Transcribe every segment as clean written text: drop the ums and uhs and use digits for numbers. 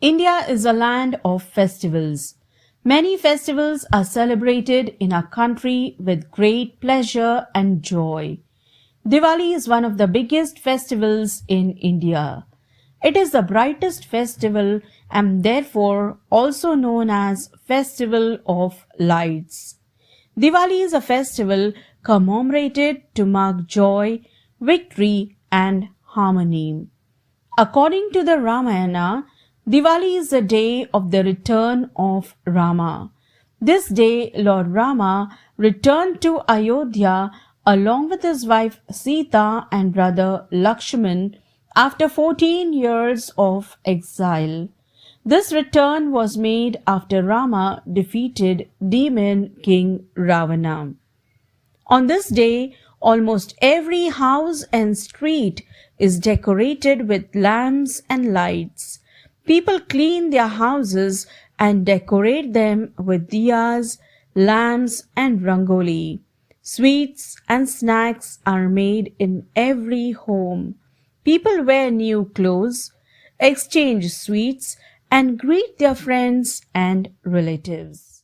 India is a land of festivals. Many festivals are celebrated in our country with great pleasure and joy. Diwali is one of the biggest festivals in India. It is the brightest festival and therefore also known as Festival of Lights. Diwali is a festival commemorated to mark joy, victory and harmony. According to the Ramayana, Diwali is the day of the return of Rama. This day, Lord Rama returned to Ayodhya along with his wife Sita and brother Lakshman after 14 years of exile. This return was made after Rama defeated demon king Ravana. On this day, almost every house and street is decorated with lamps and lights. People clean their houses and decorate them with diyas, lamps and rangoli. Sweets and snacks are made in every home. People wear new clothes, exchange sweets and greet their friends and relatives.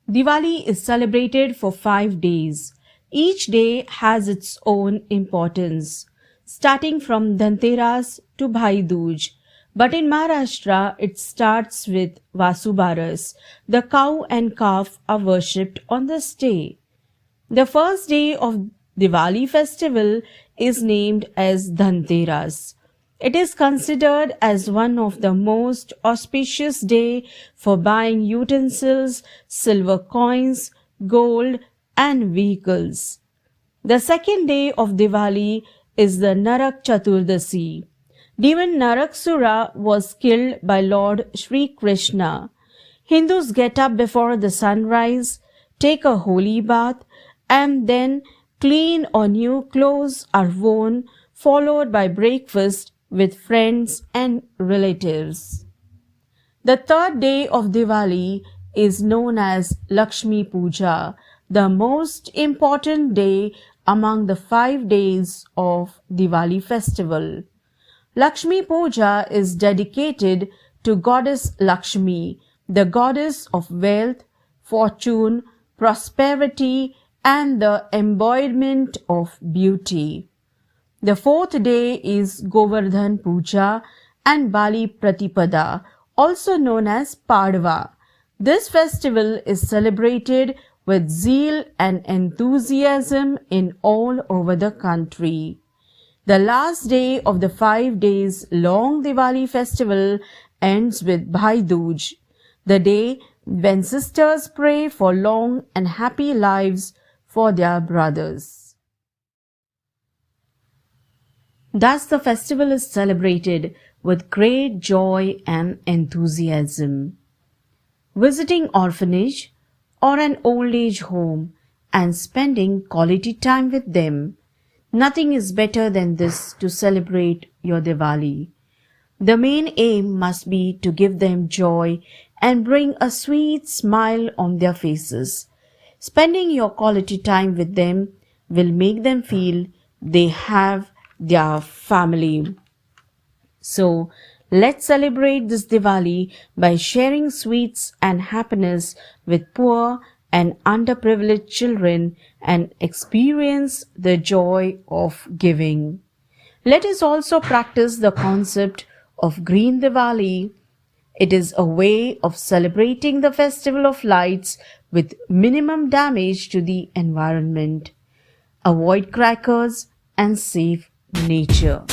Diwali is celebrated for 5 days. Each day has its own importance, starting from Dhanteras to Bhai Dooj. But in Maharashtra, it starts with Vasubaras. The cow and calf are worshipped on this day. The first day of Diwali festival is named as Dhanteras. It is considered as one of the most auspicious day for buying utensils, silver coins, gold and vehicles. The second day of Diwali is the Narak Chaturthi. Demon Naraksura was killed by Lord Shri Krishna. Hindus get up before the sunrise, take a holy bath, and then clean or new clothes are worn, followed by breakfast with friends and relatives. The third day of Diwali is known as Lakshmi Puja, the most important day among the 5 days of Diwali festival. Lakshmi Puja is dedicated to Goddess Lakshmi, the goddess of wealth, fortune, prosperity, and the embodiment of beauty. The fourth day is Govardhana Puja and Bali Pratipada, also known as Padwa. This festival is celebrated with zeal and enthusiasm in all over the country. The last day of the 5 days long Diwali festival ends with Bhai Dooj, the day when sisters pray for long and happy lives for their brothers. Thus the festival is celebrated with great joy and enthusiasm. Visiting orphanage or an old age home and spending quality time with them. Nothing is better than this to celebrate your Diwali. The main aim must be to give them joy and bring a sweet smile on their faces. Spending your quality time with them will make them feel they have their family. So, let's celebrate this Diwali by sharing sweets and happiness with poor and underprivileged children and experience the joy of giving. Let us also practice the concept of Green Diwali. It is a way of celebrating the festival of lights with minimum damage to the environment. Avoid crackers and save nature.